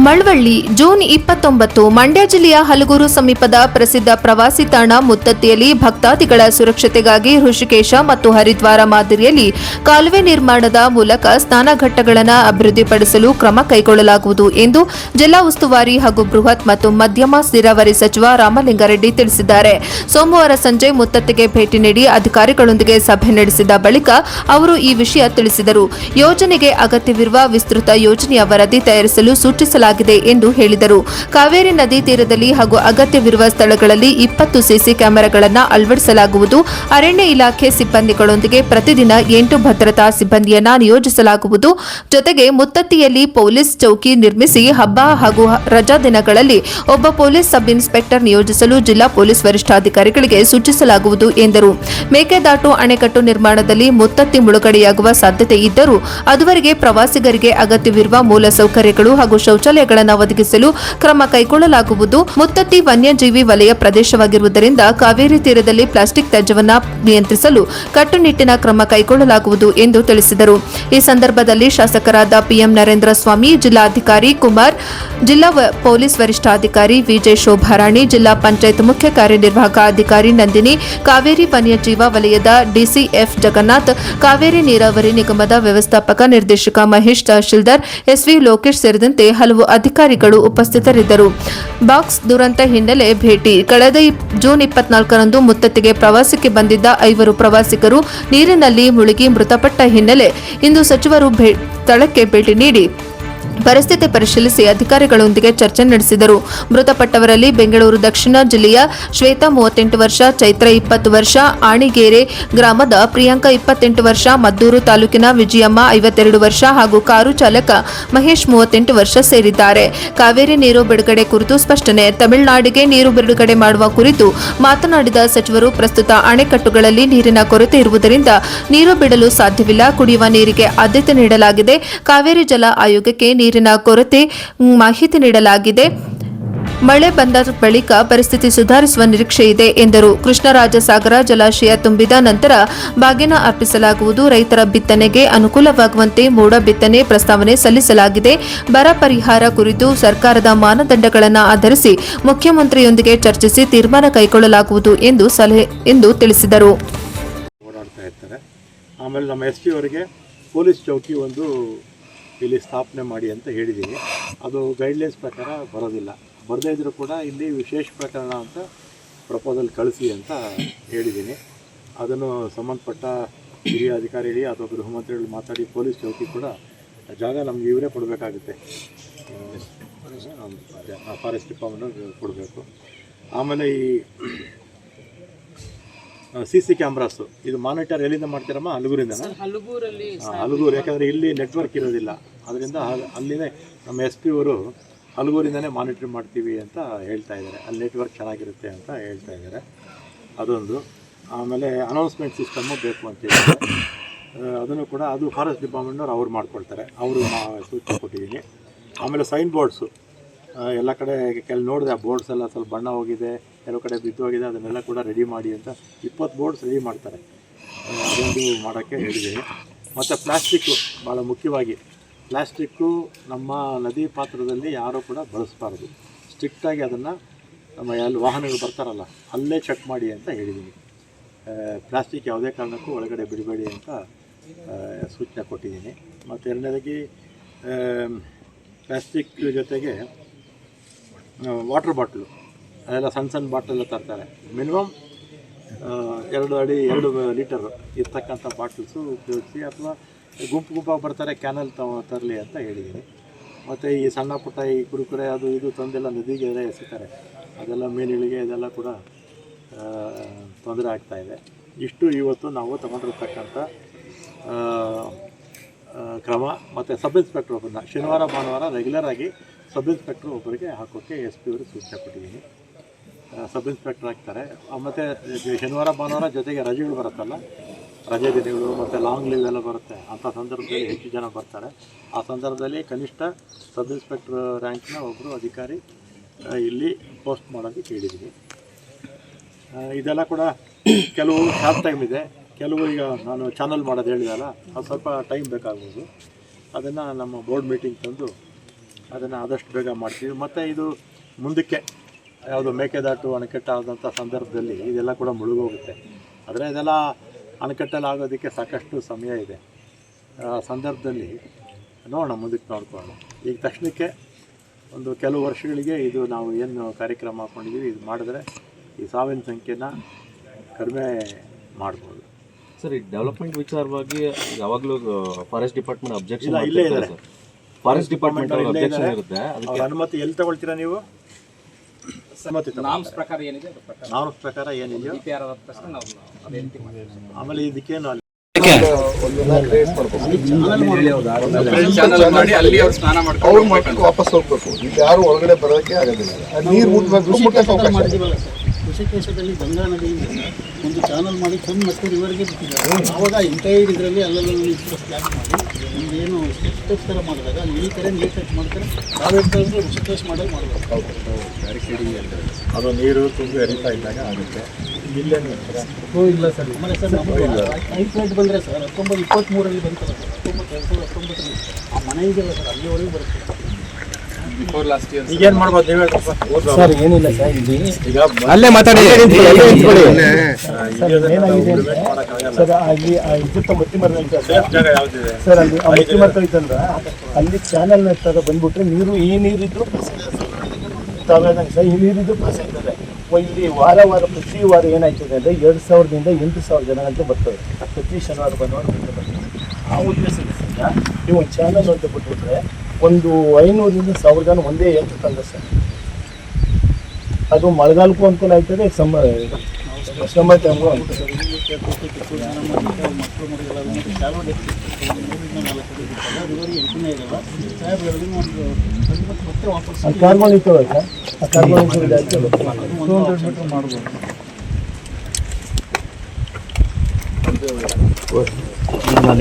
Malavalli June 29 Mandya ಜಿಲ್ಲೆಯ ಹಲಗೂರು ಸಮೀಪದ ಪ್ರಸಿದ್ಧ ಪ್ರವಾಸಿ ತಾಣ ಮುತ್ತತ್ತಿಯಲ್ಲಿ ಭಕ್ತಾದಿಗಳ ಸುರಕ್ಷತೆಗಾಗಿ ಋಷಿಕೇಶ ಮತ್ತು ಹರಿದ್ವಾರ ಮಾದರಿಯಲ್ಲಿ ಕಾಲುವೆ ನಿರ್ಮಾಣದ ಮೂಲಕ ಸ್ನಾನಘಟ್ಟಗಳನ್ನು ಅಭಿವೃದ್ಧಿಪಡಿಸಲು ಕ್ರಮ ಕೈಗೊಳ್ಳಲಾಗುವುದು ಎಂದು ಜಿಲ್ಲಾ ಉಸ್ತುವಾರಿ ಹಾಗೂ ಬೃಹತ್ ಮತ್ತು ಮಧ್ಯಮ ನೀರಾವರಿ ಸಚಿವ ರಾಮಲಿಂಗಾರೆಡ್ಡಿ ತಿಳಿಸಿದ್ದಾರೆ. ಸೋಮವಾರ ಸಂಜೆ ಮುತ್ತತ್ತಿಗೆ ಭೇಟಿ ನೀಡಿ ಅಧಿಕಾರಿಗಳೊಂದಿಗೆ ಸಭೆ ನಡೆಸಿದ ಬಳಿಕ ಅವರು ಈ ವಿಷಯ ತಿಳಿಸಿದರು. ಯೋಜನೆಗೆ ಅಗತ್ಯವಿರುವ ವಿಸ್ತೃತ ಯೋಜನೆಯ ವರದಿ ತಯಾರಿಸಲು ಸೂಚಿಸಲಾಗಿದೆ ಎಂದು ಹೇಳಿದರು. ಕಾವೇರಿ ನದಿ ತೀರದಲ್ಲಿ ಹಾಗೂ ಅಗತ್ಯವಿರುವ ಸ್ಥಳಗಳಲ್ಲಿ 20 ಸಿಸಿ ಕ್ಯಾಮೆರಾಗಳನ್ನು ಅಳವಡಿಸಲಾಗುವುದು. ಅರಣ್ಯ ಇಲಾಖೆ ಸಿಬ್ಬಂದಿಗಳೊಂದಿಗೆ ಪ್ರತಿದಿನ 8 ಭದ್ರತಾ ಸಿಬ್ಬಂದಿಯನ್ನು ನಿಯೋಜಿಸಲಾಗುವುದು. ಜೊತೆಗೆ ಮುತ್ತತ್ತಿಯಲ್ಲಿ ಪೊಲೀಸ್ ಚೌಕಿ ನಿರ್ಮಿಸಿ ಹಬ್ಬ ಹಾಗೂ ರಜಾ ದಿನಗಳಲ್ಲಿ ಒಬ್ಬ ಪೊಲೀಸ್ ಸಬ್ ಇನ್ಸ್ಪೆಕ್ಟರ್ ನಿಯೋಜಿಸಲು ಜಿಲ್ಲಾ ಪೊಲೀಸ್ ವರಿಷ್ಠಾಧಿಕಾರಿಗಳಿಗೆ ಸೂಚಿಸಲಾಗುವುದು ಎಂದರು. ಮೇಕೆದಾಟು ಅಣೆಕಟ್ಟು ನಿರ್ಮಾಣದಲ್ಲಿ ಮುತ್ತತ್ತಿ ಮುಳುಗಡೆಯಾಗುವ ಸಾಧ್ಯತೆ ಇದ್ದರೂ ಅದುವರೆಗೆ ಪ್ರವಾಸಿಗರಿಗೆ ಅಗತ್ಯವಿರುವ ಮೂಲಸೌಕರ್ಯಗಳು ಹಾಗೂ ಶೌಚಾಲಯಗಳನ್ನು ಒದಗಿಸಲು ಕ್ರಮ ಕೈಗೊಳ್ಳಲಾಗುವುದು. ಮುತ್ತತ್ತಿ ವನ್ಯಜೀವಿ ವಲಯ ಪ್ರದೇಶವಾಗಿರುವುದರಿಂದ ಕಾವೇರಿ ತೀರದಲ್ಲಿ ಪ್ಲಾಸ್ಟಿಕ್ ತ್ಯಾಜ್ಯವನ್ನು ನಿಯಂತ್ರಿಸಲು ಕಟ್ಟುನಿಟ್ಟಿನ ಕ್ರಮ ಕೈಗೊಳ್ಳಲಾಗುವುದು ಎಂದು ತಿಳಿಸಿದರು. ಈ ಸಂದರ್ಭದಲ್ಲಿ ಶಾಸಕರಾದ ಪಿಎಂ ನರೇಂದ್ರ ಸ್ವಾಮಿ, ಜಿಲ್ಲಾಧಿಕಾರಿ ಕುಮಾರ್, ಜಿಲ್ಲಾ ಪೊಲೀಸ್ ವರಿಷ್ಠಾಧಿಕಾರಿ ವಿಜಯ್ ಶೋಭಾರಾಣಿ, ಜಿಲ್ಲಾ ಪಂಚಾಯತ್ ಮುಖ್ಯ ಕಾರ್ಯನಿರ್ವಾಹಕ ಅಧಿಕಾರಿ ನಂದಿನಿ, ಕಾವೇರಿ ವನ್ಯಜೀವ ವಲಯದ ಡಿಸಿಎಫ್ ಜಗನ್ನಾಥ್, ಕಾವೇರಿ ನೀರಾವರಿ ನಿಗಮದ ವ್ಯವಸ್ಥಾಪಕ ನಿರ್ದೇಶಕ ಮಹೇಶ್, ತಹಶೀಲ್ದಾರ್ ಎಸ್ವಿ ಲೋಕೇಶ್ ಸೇರಿದಂತೆ ಹಲವು ಅಧಿಕಾರಿಗಳು ಉಪಸ್ಥಿತರಿದ್ದರು. ಬಾಕ್ಸ್ ದುರಂತ ಹಿನ್ನೆಲೆ ಭೇಟಿ. ಕಳೆದ ಜೂನ್ 24ರಂದು ಮುತ್ತತ್ತಿಗೆ ಪ್ರವಾಸಕ್ಕೆ ಬಂದಿದ್ದ 5 ಪ್ರವಾಸಿಗರು ನೀರಿನಲ್ಲಿ ಮುಳುಗಿ ಮೃತಪಟ್ಟ ಹಿನ್ನೆಲೆ ಇಂದು ಸಚಿವರು ಸ್ಥಳಕ್ಕೆ ಭೇಟಿ ನೀಡಿ ಪರಿಸ್ಥಿತಿ ಪರಿಶೀಲಿಸಿ ಅಧಿಕಾರಿಗಳೊಂದಿಗೆ ಚರ್ಚೆ ನಡೆಸಿದರು. ಮೃತಪಟ್ಟವರಲ್ಲಿ ಬೆಂಗಳೂರು ದಕ್ಷಿಣ ಜಿಲ್ಲೆಯ ಶ್ವೇತಾ 38 ವರ್ಷ, ಚೈತ್ರ 20 ವರ್ಷ, ಆಣಿಗೇರೆ ಗ್ರಾಮದ ಪ್ರಿಯಾಂಕಾ 28 ವರ್ಷ, ಮದ್ದೂರು ತಾಲೂಕಿನ ವಿಜಯಮ್ಮ 52 ವರ್ಷ ಹಾಗೂ ಕಾರು ಚಾಲಕ ಮಹೇಶ್ 38 ವರ್ಷ ಸೇರಿದ್ದಾರೆ. ಕಾವೇರಿ ನೀರು ಬಿಡುಗಡೆ ಕುರಿತು ಸ್ಪಷ್ಟನೆ. ತಮಿಳುನಾಡಿಗೆ ನೀರು ಬಿಡುಗಡೆ ಮಾಡುವ ಕುರಿತು ಮಾತನಾಡಿದ ಸಚಿವರು, ಪ್ರಸ್ತುತ ಅಣೆಕಟ್ಟುಗಳಲ್ಲಿ ನೀರಿನ ಕೊರತೆ ಇರುವುದರಿಂದ ನೀರು ಬಿಡಲು ಸಾಧ್ಯವಿಲ್ಲ. ಕುಡಿಯುವ ನೀರಿಗೆ ಆದ್ಯತೆ ನೀಡಲಾಗಿದೆ. ಕಾವೇರಿ ಜಲ ಆಯೋಗಕ್ಕೆ ನೀರಿನ ಕೊರತೆ ಮಾಹಿತಿ ನೀಡಲಾಗಿದೆ. ಮಳೆ ಬಂದ ಬಳಿಕ ಪರಿಸ್ಥಿತಿ ಸುಧಾರಿಸುವ ನಿರೀಕ್ಷೆ ಇದೆ ಎಂದರು. ಕೃಷ್ಣರಾಜಸಾಗರ ಜಲಾಶಯ ತುಂಬಿದ ನಂತರ ಬಾಗಿನ ಅರ್ಪಿಸಲಾಗುವುದು. ರೈತರ ಬಿತ್ತನೆಗೆ ಅನುಕೂಲವಾಗುವಂತೆ ಮೋಡ ಬಿತ್ತನೆ ಪ್ರಸ್ತಾವನೆ ಸಲ್ಲಿಸಲಾಗಿದೆ. ಬರ ಪರಿಹಾರ ಕುರಿತು ಸರ್ಕಾರದ ಮಾನದಂಡಗಳನ್ನು ಆಧರಿಸಿ ಮುಖ್ಯಮಂತ್ರಿಯೊಂದಿಗೆ ಚರ್ಚಿಸಿ ತೀರ್ಮಾನ ಕೈಗೊಳ್ಳಲಾಗುವುದು ಎಂದು ತಿಳಿಸಿದರು. ಆಮೇಲೆ ನಮ್ಮ ಎಸ್ ಪಿ ಅವರಿಗೆ ಪೊಲೀಸ್ ಚೌಕಿ ಒಂದು ಇಲ್ಲಿ ಸ್ಥಾಪನೆ ಮಾಡಿ ಅಂತ ಹೇಳಿದ್ದೀನಿ. ಅದು ಗೈಡ್ಲೈನ್ಸ್ ಪ್ರಕಾರ ಬರೋದಿಲ್ಲ. ಬರದೇ ಇದ್ದರೂ ಕೂಡ ಇಲ್ಲಿ ವಿಶೇಷ ಪ್ರಕರಣ ಅಂತ ಪ್ರಪೋಸಲ್ ಕಳಿಸಿ ಅಂತ ಹೇಳಿದ್ದೀನಿ. ಅದನ್ನು ಸಂಬಂಧಪಟ್ಟ ಹಿರಿಯ ಅಧಿಕಾರಿಗಳು ಅಥವಾ ಗೃಹ ಮಂತ್ರಿಗಳು ಮಾತಾಡಿ ಪೊಲೀಸ್ ಚೌಕಿ ಕೂಡ ಜಾಗ ನಮಗೆ ಇವರೇ ಕೊಡಬೇಕಾಗುತ್ತೆ, ಫಾರೆಸ್ಟ್ ಡಿಪಾರ್ಟ್ಮೆಂಟ್ ಕೊಡಬೇಕು. ಆಮೇಲೆ ಈ CC ಕ್ಯಾಮ್ರಾಸು ಇದು ಮಾನಿಟರ್ ಎಲ್ಲಿಂದ ಮಾಡ್ತೀರಮ್ಮ? ಹಲಗೂರಿಂದನಾ? ಹಲಗೂರು, ಯಾಕಂದರೆ ಇಲ್ಲಿ ನೆಟ್ವರ್ಕ್ ಇರೋದಿಲ್ಲ. ಅದರಿಂದ ಅಲ್ಲಿನೇ ನಮ್ಮ SP ಅವರು ಹಲಗೂರಿಂದನೇ ಮಾನಿಟರ್ ಮಾಡ್ತೀವಿ ಅಂತ ಹೇಳ್ತಾ ಇದ್ದಾರೆ. ಅಲ್ಲಿ ನೆಟ್ವರ್ಕ್ ಚೆನ್ನಾಗಿರುತ್ತೆ ಅಂತ ಹೇಳ್ತಾ ಇದ್ದಾರೆ. ಅದೊಂದು. ಆಮೇಲೆ ಅನೌನ್ಸ್ಮೆಂಟ್ ಸಿಸ್ಟಮ್ಮು ಬೇಕು ಅಂತ ಹೇಳಿದ್ದಾರೆ. ಅದನ್ನು ಕೂಡ ಅದು ಫಾರೆಸ್ಟ್ ಡಿಪಾರ್ಟ್ಮೆಂಟ್ನವ್ರು ಅವ್ರು ಮಾಡ್ಕೊಳ್ತಾರೆ. ಅವರು ಸೂಚನೆ ಕೊಟ್ಟಿದ್ದೀನಿ. ಆಮೇಲೆ ಸೈನ್ ಬೋರ್ಡ್ಸು ಎಲ್ಲ ಕಡೆ ನೋಡಿದೆ, ಆ ಬೋರ್ಡ್ಸ್ ಎಲ್ಲ ಸ್ವಲ್ಪ ಬಣ್ಣ ಹೋಗಿದೆ, ಕೆಲವು ಕಡೆ ಬಿದ್ದೋಗಿದೆ. ಅದನ್ನೆಲ್ಲ ಕೂಡ ರೆಡಿ ಮಾಡಿ ಅಂತ 20 ಬೋರ್ಡ್ಸ್ ರೆಡಿ ಮಾಡ್ತಾರೆ. ಅದೊಂದು ಮಾಡೋಕ್ಕೆ ಹೇಳಿದ್ದೀನಿ. ಮತ್ತು ಪ್ಲಾಸ್ಟಿಕ್ಕು ಭಾಳ ಮುಖ್ಯವಾಗಿ, ಪ್ಲಾಸ್ಟಿಕ್ಕು ನಮ್ಮ ನದಿ ಪಾತ್ರದಲ್ಲಿ ಯಾರೂ ಕೂಡ ಬಳಸಬಾರ್ದು. ಸ್ಟ್ರಿಕ್ಟಾಗಿ ಅದನ್ನು ನಮ್ಮ ಎಲ್ಲಿ ವಾಹನಗಳು ಬರ್ತಾರಲ್ಲ ಅಲ್ಲೇ ಚೆಕ್ ಮಾಡಿ ಅಂತ ಹೇಳಿದ್ದೀನಿ. ಪ್ಲಾಸ್ಟಿಕ್ ಯಾವುದೇ ಕಾರಣಕ್ಕೂ ಒಳಗಡೆ ಬಿಡಬೇಡಿ ಅಂತ ಸೂಚನೆ ಕೊಟ್ಟಿದ್ದೀನಿ. ಮತ್ತು ಎರಡನೇದಾಗಿ ಪ್ಲಾಸ್ಟಿಕ್ ಜೊತೆಗೆ ವಾಟರ್ ಬಾಟ್ಲು ಅದೆಲ್ಲ ಸಣ್ಣ ಬಾಟಲೆಲ್ಲ ತರ್ತಾರೆ. ಮಿನಿಮಮ್ 2 ಅಡಿ 2 ಲೀಟರ್ ಇರ್ತಕ್ಕಂಥ ಬಾಟಲ್ಸು ಉಪಯೋಗಿಸಿ, ಅಥವಾ ಗುಂಪಾಗಿ ಬರ್ತಾರೆ ಕ್ಯಾನಲ್ ತರಲಿ ಅಂತ ಹೇಳಿದ್ದೀನಿ. ಮತ್ತು ಈ ಸಣ್ಣ ಪುಟ್ಟ ಈ ಕುರುಕುರೆ ಅದು ಇದು ತಂದೆಲ್ಲ ನದಿಗೆ ಎಸಿತಾರೆ, ಅದೆಲ್ಲ ಮೀನುಗಳಿಗೆ ಇದೆಲ್ಲ ಕೂಡ ತೊಂದರೆ ಆಗ್ತಾಯಿದೆ. ಇಷ್ಟು ಇವತ್ತು ನಾವು ತಗೊಂಡಿರ್ತಕ್ಕಂಥ ಕ್ರಮ. ಮತ್ತು ಸಬ್ ಇನ್ಸ್ಪೆಕ್ಟ್ರ್ ಒಬ್ಬರನ್ನ ಶನಿವಾರ ಭಾನುವಾರ ರೆಗ್ಯುಲರ್ ಆಗಿ ಸಬ್ ಇನ್ಸ್ಪೆಕ್ಟ್ರ್ ಒಬ್ಬರಿಗೆ ಹಾಕೋಕ್ಕೆ SP ಅವರು ಸೂಚನೆ ಕೊಟ್ಟಿದ್ದೀನಿ. ಸಬ್ ಇನ್ಸ್ಪೆಕ್ಟ್ರ್ ಆಗ್ತಾರೆ. ಮತ್ತು ಶನಿವಾರ ಭಾನುವಾರ ಜೊತೆಗೆ ರಜೆಗಳು ಬರುತ್ತಲ್ಲ, ರಜೆ ದಿನಗಳು ಮತ್ತು ಲಾಂಗ್ ಲೀವ್ ಎಲ್ಲ ಬರುತ್ತೆ. ಅಂಥ ಸಂದರ್ಭದಲ್ಲಿ ಹೆಚ್ಚು ಜನ ಬರ್ತಾರೆ. ಆ ಸಂದರ್ಭದಲ್ಲಿ ಕನಿಷ್ಠ ಸಬ್ ಇನ್ಸ್ಪೆಕ್ಟ್ರ್ ರ್ಯಾಂಕ್ನ ಒಬ್ಬರು ಅಧಿಕಾರಿ ಇಲ್ಲಿ ಪೋಸ್ಟ್ ಮಾಡೋದಕ್ಕೆ ಹೇಳಿದ್ದೀನಿ. ಇದೆಲ್ಲ ಕೂಡ ಕೆಲವು ಶಾರ್ಟ್ ಟೈಮ್ ಇದೆ, ಕೆಲವು ಈಗ ನಾನು ಚಾನಲ್ ಮಾಡೋದು ಹೇಳಿದಲ್ಲ, ಅದು ಸ್ವಲ್ಪ ಟೈಮ್ ಬೇಕಾಗ್ಬೋದು. ಅದನ್ನು ನಮ್ಮ ಬೋರ್ಡ್ ಮೀಟಿಂಗ್ ತಂದು ಅದನ್ನು ಆದಷ್ಟು ಬೇಗ ಮಾಡ್ತೀವಿ. ಮತ್ತು ಇದು ಮುಂದಕ್ಕೆ ಯಾವುದು ಮೇಕೆದಾಟು ಅಣೆಕಟ್ಟಾದಂಥ ಸಂದರ್ಭದಲ್ಲಿ ಇದೆಲ್ಲ ಕೂಡ ಮುಳುಗೋಗುತ್ತೆ. ಆದರೆ ಇದೆಲ್ಲ ಅಣೆಕಟ್ಟಲ್ಲಿ ಆಗೋದಕ್ಕೆ ಸಾಕಷ್ಟು ಸಮಯ ಇದೆ. ಆ ಸಂದರ್ಭದಲ್ಲಿ ನೋಡೋಣ, ಮುಂದಕ್ಕೆ ನೋಡ್ಕೊಳ್ಳೋಣ. ಈಗ ತಕ್ಷಣಕ್ಕೆ ಒಂದು ಕೆಲವು ವರ್ಷಗಳಿಗೆ ಇದು ನಾವು ಏನು ಕಾರ್ಯಕ್ರಮ ಹಾಕ್ಕೊಂಡಿದ್ದೀವಿ, ಇದು ಮಾಡಿದ್ರೆ ಈ ಸಾವಿನ ಸಂಖ್ಯೆನ ಕಡಿಮೆ ಮಾಡ್ಬೋದು. ಸರ್, ಈ ಡೆವಲಪ್ಮೆಂಟ್ ವಿಚಾರವಾಗಿ ಯಾವಾಗಲೂ ಫಾರೆಸ್ಟ್ ಡಿಪಾರ್ಟ್ಮೆಂಟ್ ಅಬ್ಜೆಕ್ಷನ್ ಇಲ್ಲೇ ಇದ್ದಾರೆ. ಫಾರೆಸ್ಟ್ ಡಿಪಾರ್ಟ್ಮೆಂಟ್ ಅಬ್ಜೆಕ್ಷನ್ ಇರುತ್ತೆ. ಅದಕ್ಕೆ ಅನುಮತಿ ಎಲ್ಲಿ ತಗೊಳ್ತೀರಾ ನೀವು? ನಾಮ್ಸ್ ಪ್ರಕಾರ ಏನಿದೆ ನಾಮ್ಸ್ ಪ್ರಕಾರ ಏನಿದೆಯೋ ಆಮೇಲೆ ಇದಕ್ಕೇನು ಅಲ್ಲಿ ಮಾಡಿ ಅಲ್ಲಿ ಅವ್ರು ಸ್ನಾನ ಮಾಡ್ಕೊಂಡು ವಾಪಸ್ ಹೋಗ್ಬೇಕು. ಈಗ ಯಾರು ಒಳಗಡೆ ಬರೋದಕ್ಕೆ ಆಗೋದಿಲ್ಲ. ನೀರು ಮುಟ್ಬೇಕು. ಋಷಿಕೇಶದಲ್ಲಿ ಗಂಗಾ ನದಿಯಿಂದ ಒಂದು ಚಾನಲ್ ಮಾಡಿ ತಂದು ಮತ್ತೆ ರಿವರ್ಗೆ ಬಿಟ್ಟಿದ್ದಾರೆ. ಆವಾಗ ಎಂಟೈರ್ ಇದರಲ್ಲಿ ಅಲ್ಲಲ್ಲಿ ಪ್ಲಾನ್ ಮಾಡಿ ಒಂದೇನು ಸ್ಟೆಪ್ಸ್ ಥರ ಮಾಡಿದಾಗ ಅಲ್ಲಿ ಈ ಕಡೆ ನೀರು ಟಚ್ ಮಾಡ್ತಾರೆ. ನಾವೆಂತಾದ್ರೂ ಋಷಿಕೇಶ್ ಮಾಡಲ್ ಮಾಡಬೇಕು. ಅದು ನೀರು ತುಂಬಿ ಹರಿತಾ ಇದ್ದಾಗ ಆಗುತ್ತೆ. ಇಲ್ಲೇನು ಇಲ್ಲ ಸರ್. ಆಮೇಲೆ ಸರ್ ನಮ್ಮ ಐದು ಪ್ಲೇಟ್ ಬಂದರೆ ಸರ್ 1923 ಬಂತಲ್ಲ ಸರ್, 2019 ಆ ಮನೆ ಇದೆಯಲ್ಲ ಸರ್, ಅಲ್ಲಿವರೆಗೂ ಬರುತ್ತೆ. ಬಿಫೋರ್ ಲಾಸ್ಟ್ ಇಯರ್ ಈಗೇನು ಮಾಡ್ಬೋದು ನೀವು ಹೇಳಪ್ಪ? ಸರ್ ಏನಿಲ್ಲ ಸರ್, ಇಲ್ಲಿ ಈಗ ಅಲ್ಲೇ ಮಾತಾಡಿ ಸರ್ ಏನಾಗಿದೆ ಸರ್, ಅಲ್ಲಿ ಇದ್ದ ಮತ್ತಿ ಮರ ಜಾಗ ಯಾವುದಿದೆ ಸರ್, ಅಲ್ಲಿ ಆ ಮತ್ತಿ ಮರ ಐತಂದ್ರೆ ಅಲ್ಲಿ ಚಾನಲ್ ಥರ ಬಂದ್ಬಿಟ್ರೆ ನೀರು ಈ ನೀರಿದ್ದು ತಾವೇನಂಗೆ ಸರ್, ಈ ನೀರಿದ್ದು ಪಾಸ್ ಆಗ್ತದೆ. ಇಲ್ಲಿ ವಾರ ಪ್ರತಿ ವಾರ ಏನಾಯ್ತದೆ ಅಂದರೆ 2000ದಿಂದ 8000 ಜನ ಅಂತ ಬರ್ತದೆ. ಪ್ರತಿ ಶನಿವಾರ ಭಾನುವಾರ ಬರ್ತದೆ. ಆ ಉದ್ದೇಶದಿಂದ ನೀವು ಒಂದು ಚಾನಲ್ ಅಂತ ಬಿಟ್ಬಿಟ್ರೆ ಒಂದು 500ರಿಂದ 1000 ಜನ ಒಂದೇ ಹೇಳ್ತಂದ್ರೆ ಸರ್, ಅದು ಮಳೆಗಾಲಕ್ಕೂ ಅನುಕೂಲ ಆಯ್ತದೆ, ಸಮ್ಮರ್ ಟೈಮ್ಗೂ ಅನುಕೂಲ. ಕಾರ್ಬನ್ ಇರ್ತವೆ ಸರ್, ಆ ಕಾರ್ಬನ್ ಜಾಸ್ತಿ 200 ಮೀಟರ್ ಮಾಡ್ಬೋದು.